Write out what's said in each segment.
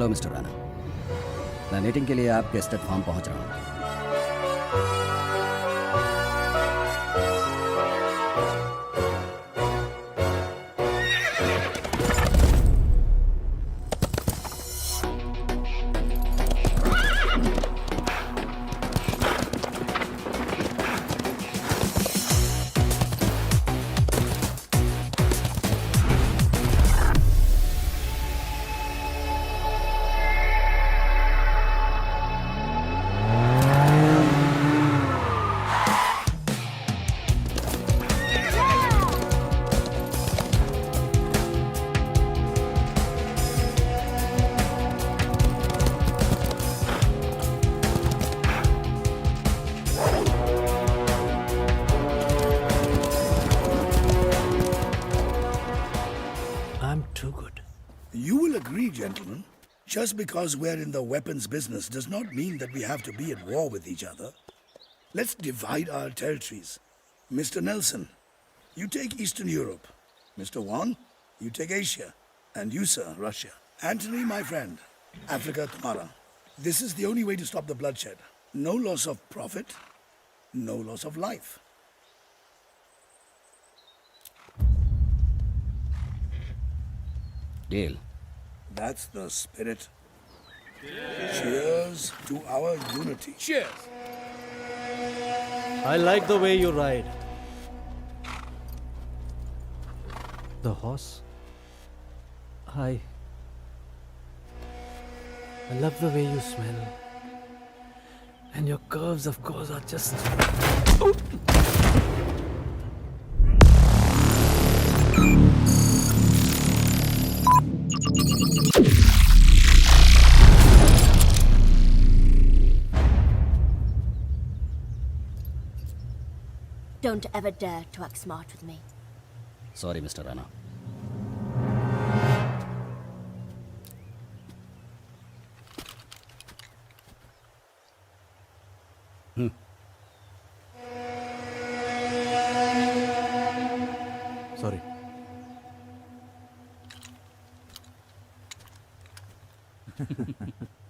Hello mister Rana, मैं meeting के लिए आपके एस्टेट फार्म पहुंच रहा हूं। You will agree, gentlemen, just because we're in the weapons business does not mean that we have to be at war with each other. Let's divide our territories. Mr. Nelson, you take Eastern Europe. Mr. Wan, you take Asia. And you, sir, Russia. Anthony, my friend, Africa Tumara. This is the only way to stop the bloodshed. No loss of profit, no loss of life. Deal. That's the spirit. Cheers to our unity. Cheers. I like the way you ride. The horse? I love the way you smell. And your curves, of course, are just... Don't ever dare to act smart with me. Sorry, Mr. Rana. Sorry.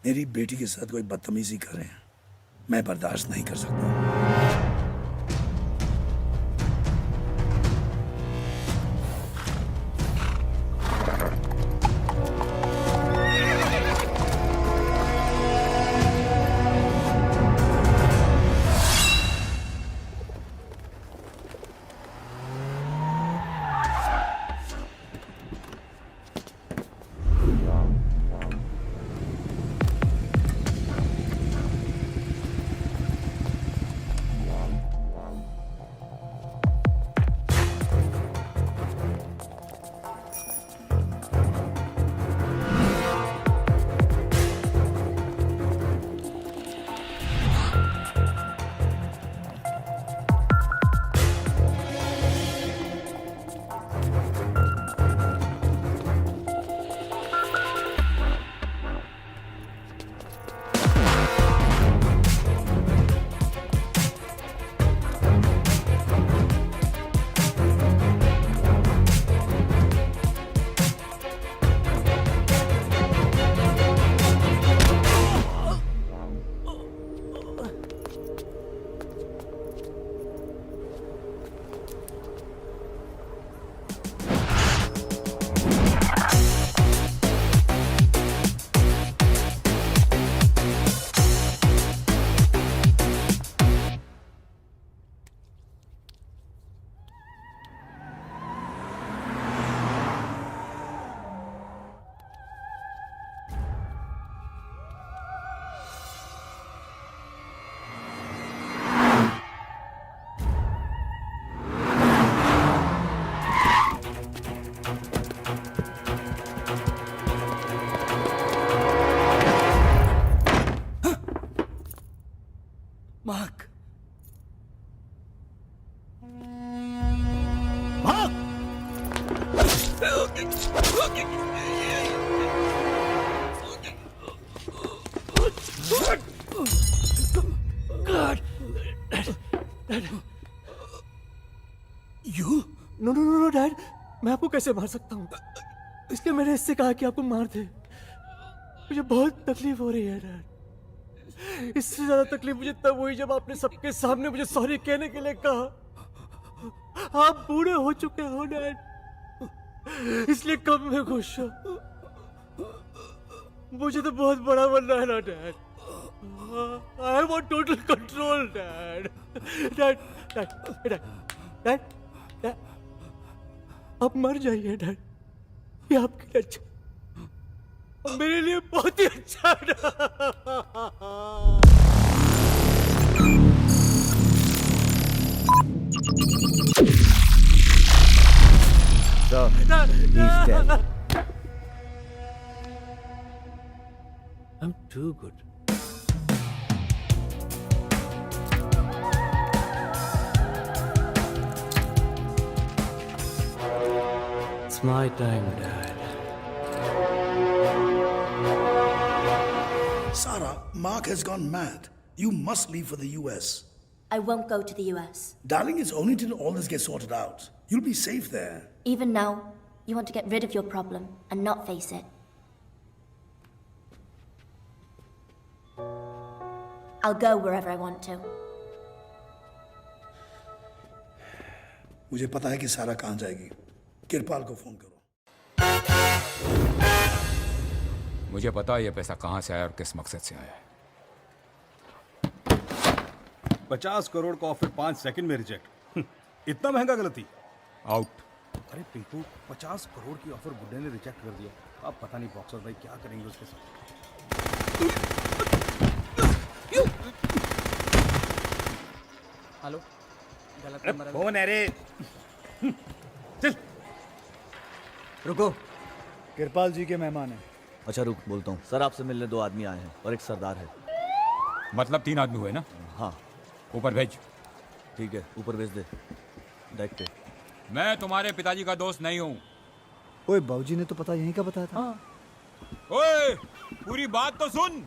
मेरी बेटी के साथ कोई बदतमीजी कर रहे हैं, मैं बर्दाश्त नहीं कर सकता। Mark. God. You? No, Dad. मैं आपको कैसे मार सकता हूँ? इसलिए मैंने इससे कहा कि आपको मार दे। मुझे बहुत तकलीफ हो रही है डैड। इससे ज्यादा तकलीफ मुझे तब हुई जब आपने सबके सामने मुझे सॉरी कहने के लिए कहा। आप बूढ़े हो चुके हो डैड, इसलिए कम में खुश हो। मुझे तो बहुत बड़ा बनना है ना dad. I want total control dad. Dad dad dad dad, आप मर जाइए डैड, ये आपके लिए अच्छा, मेरे लिए बहुत ही अच्छा है। So, he's dead. I'm too good. It's my time, Dad. Sarah, Mark has gone mad. You must leave for the US. I won't go to the US. Darling, it's only till all this gets sorted out. You'll be safe there. Even now, you want to get rid of your problem and not face it. I'll go wherever I want to. मुझे पता है कि सारा कहाँ जाएगी। किरपाल को phone करो। मुझे पता है ये पैसा कहाँ से आया और किस मकसद से आया है। 50 करोड़ का ऑफर 5 सेकंड में रिजेक्ट। इतना महंगा गलती। आउट। अरे पिंकू, 50 करोड़ की ऑफर बुड्ढे ने रिजेक्ट कर दिया। अब पता नहीं बॉक्सर भाई क्या करेंगे उसके साथ। हेलो, गलत अरे नंबर है। फोन है रे। चल रुको। किरपाल जी के मेहमान हैं। अच्छा रुक, बोलता हूँ। सर आपसे मिलने 2 आदमी आए हैं और एक सरदार है। मतलब 3 आदमी हुए ना? हाँ ऊपर भेज। ठीक है, ऊपर भेज दे। डाइट पे। मैं तुम्हारे पिताजी का दोस्त नहीं हूँ। ओए बाबूजी ने तो पता यहीं का बताया था। ओए, पूरी बात तो सुन।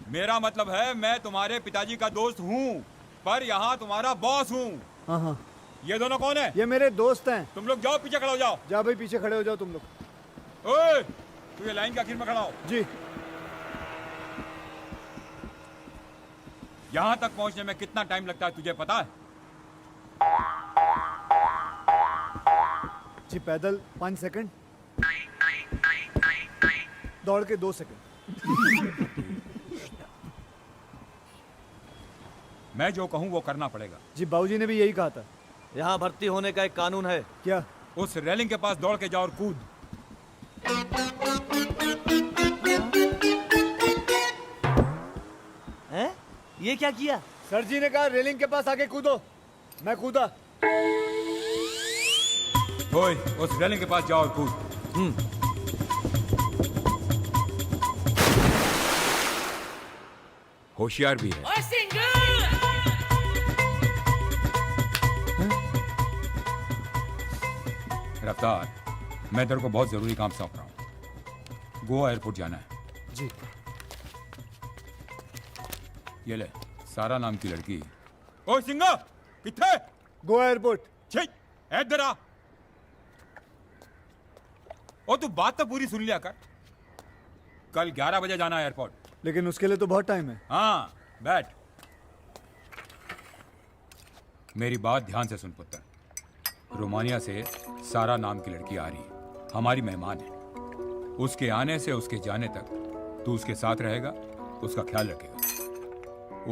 मेरा मतलब है मैं तुम्हारे पिताजी का दोस्त हूँ, पर यहाँ तुम्हारा बॉस हूँ। हाँ हाँ, ये दोनों कौन है? ये मेरे दोस्त हैं। तुम लोग जाओ, पीछे खड़े हो जाओ। जा भाई, पीछे खड़े हो जाओ तुम लोग। ओए, तू ये लाइन के आखिर में खड़ा हो। जी। यहाँ तक पहुँचने में कितना टाइम लगता है तुझे पता है? जी पैदल 5 सेकंड, दौड़ के 2 सेकंड। मैं जो कहूँ वो करना पड़ेगा। जी बाबूजी ने भी यही कहा था। यहाँ भर्ती होने का एक कानून है। क्या? उस रेलिंग के पास दौड़ के जाओ और कूद। हैं? ये क्या किया? सर जी ने कहा रेलिंग के पास आके कूदो। मैं कूदा। ओए, उस रेलिंग के पास जाओ और कूद। होशियार भी है। रफ्तार, मैं तेरे को बहुत जरूरी काम सौंप रहा हूँ। गोवा एयरपोर्ट जाना है। जी। ये ले, सारा नाम की लड़की। ओए सिंगा, किथे? गोवा एयरपोर्ट। छी, इधर आ। ओ तू बात तो पूरी सुन लिया कर। कल 11 बजे जाना है एयरपोर्ट। लेकिन उसके लिए तो बहुत टाइम है। हाँ, बैठ। मेरी बात ध्यान से सुन पुत्र। रोमानिया से सारा नाम की लड़की आ रही है, हमारी मेहमान है। उसके आने से उसके जाने तक तू उसके साथ रहेगा, उसका ख्याल रखेगा।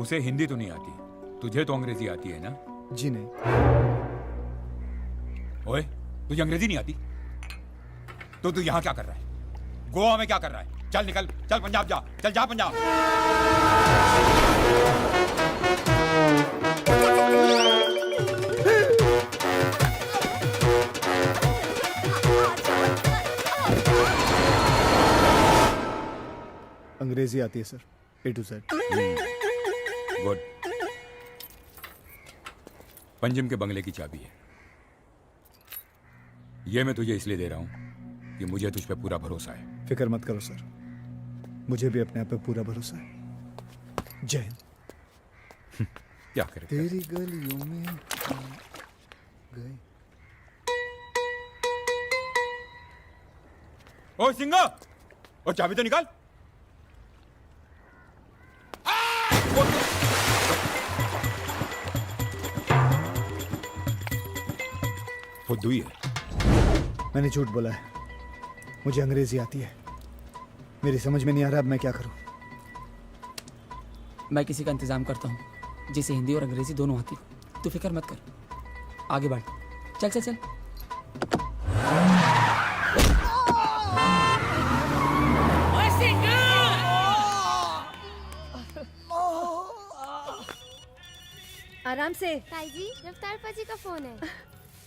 उसे हिंदी तो नहीं आती, तुझे तो अंग्रेजी आती है ना? जी नहीं। ओए, तुझे अंग्रेजी नहीं आती तो तू यहाँ क्या कर रहा है? गोवा में क्या कर रहा है? चल निकल, चल पंजाब जा, चल जा पंजाब। अंग्रेजी आती है sir, A to Z। Good. Panjim के बंगले की चाबी है। ये मैं तुझे इसलिए दे रहा हूं कि मुझे तुझ पे पूरा भरोसा है। फिक्र मत करो सर, मुझे भी अपने आप पे पूरा भरोसा है। जय हिंद। क्या करे? तेरी गलियों में गए। ओ सिंगा, और चाबी तो निकाल। फुद्दू ही है। मैंने झूठ बोला है। मुझे अंग्रेजी आती है। मेरी समझ में नहीं आ रहा अब मैं क्या करूं। मैं किसी का इंतजाम करता हूँ जिसे हिंदी और अंग्रेजी दोनों आती हो। तू फिक्र मत कर, आगे बढ़। चल चल चल। आराम से। ताई जी, रफ्तार पाजी का फोन है।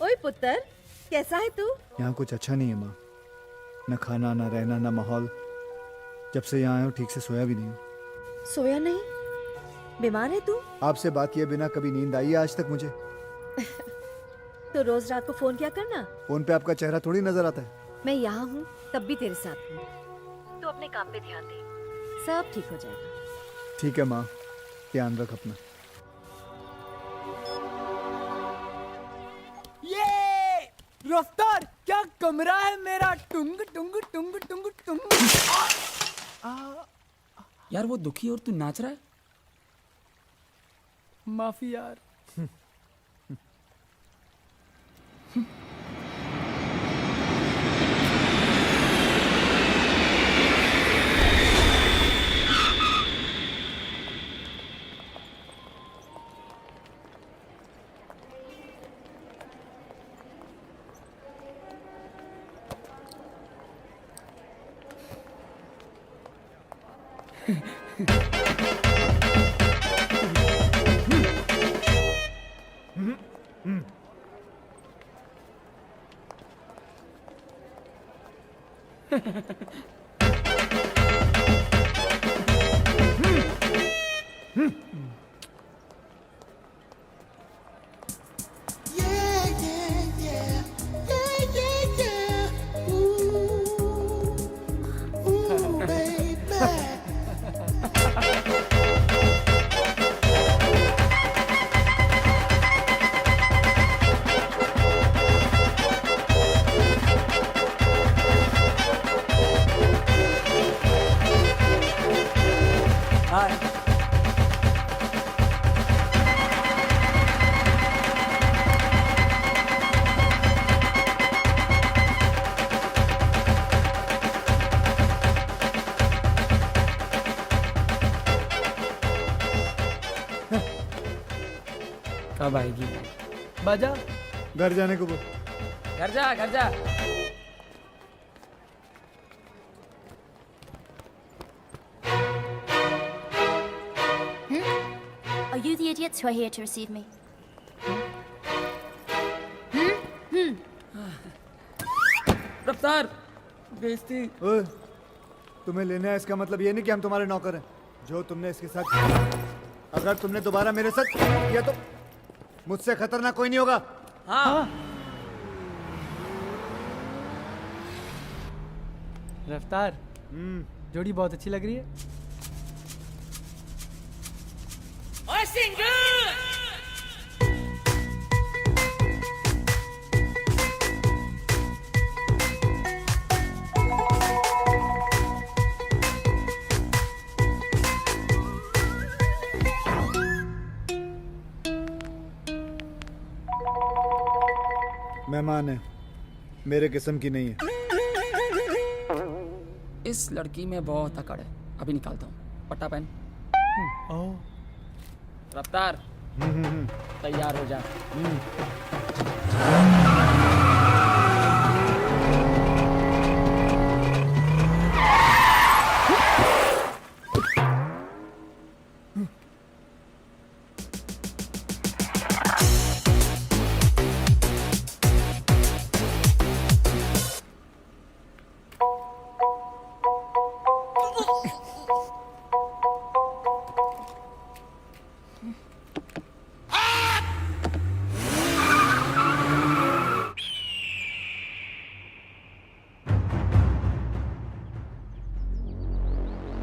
ओए पुत्र, कैसा है तू? यहाँ कुछ अच्छा नहीं है माँ। न खाना, न रहना, न माहौल। जब से यहाँ आया हूँ ठीक से सोया भी नहीं हूँ। सोया नहीं? बीमार है तू? आपसे बात किए बिना कभी नींद आई है आज तक मुझे? तो रोज रात को फोन क्या करना। फोन पे आपका चेहरा थोड़ी नजर आता है। मैं यहाँ हूँ तब भी तेरे साथ हूँ। तू अपने काम पे ध्यान दे, सब ठीक हो जाएगा। ठीक है माँ, ध्यान रख अपना। ये रफ्तार, क्या कमरा है मेरा। टुंग टुंग टुंग टुंग टुंग। यार वो दुखी और तू नाच रहा है। माफी यार। कब आएगी? बजा। घर जाने को बोल। घर जा, घर जा। Are you the idiots who are here to receive me? रफ्तार, बेइज्जती। ओए, तुम्हें लेने आया इसका मतलब ये नहीं कि हम तुम्हारे नौकर हैं। जो तुमने इसके साथ किया, अगर तुमने दोबारा मेरे साथ किया तो मुझसे खतरनाक कोई नहीं होगा। हाँ। रफ्तार, जोड़ी बहुत अच्छी लग रही है। ओए सिंगर! मेहमान है, मेरे किस्म की नहीं है। इस लड़की में बहुत अकड़ है। अभी निकालता हूँ। पट्टा पहन। रफ्तार, तैयार हो जा।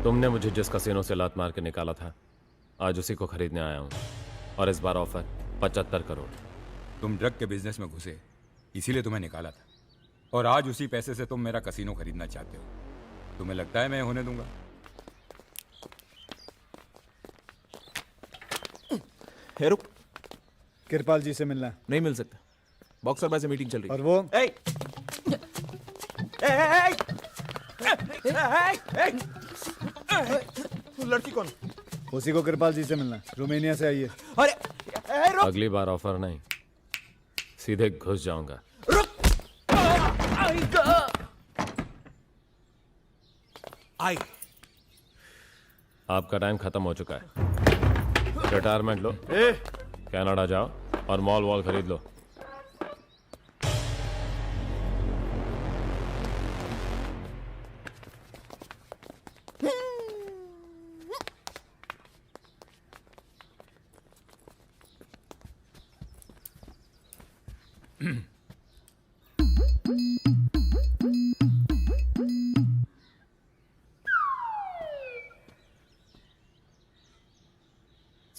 तुमने मुझे जिस कसिनो से लात मार के निकाला था, आज उसी को खरीदने आया हूं। और इस बार ऑफर 75 करोड़। तुम ड्रग के बिजनेस में घुसे, इसीलिए तुम्हें निकाला था। और आज उसी पैसे से तुम मेरा कसिनो खरीदना चाहते हो। तुम्हें लगता है मैं होने दूंगा? हे रुक, कृपाल जी से मिलना है। नहीं मिल सकता, बॉक्सर बाय से मीटिंग चल रही और वो है। लड़की कौन? उसी को कृपाल जी से मिलना है, रोमेनिया से आई है। अरे रुक, अगली बार ऑफर नहीं, सीधे घुस जाऊंगा। आई आपका टाइम खत्म हो चुका है, रिटायरमेंट लो, कनाडा जाओ और मॉल वॉल खरीद लो।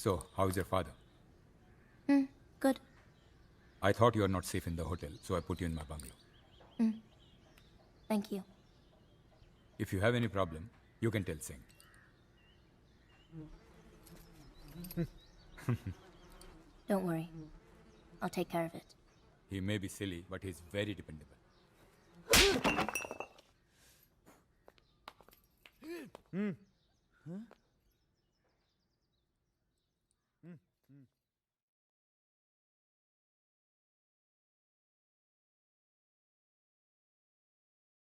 So, how is your father? Good. I thought you were not safe in the hotel, so I put you in my bungalow. Thank you. If you have any problem, you can tell Singh. Don't worry. I'll take care of it. He may be silly, but he's very dependable. Hmm.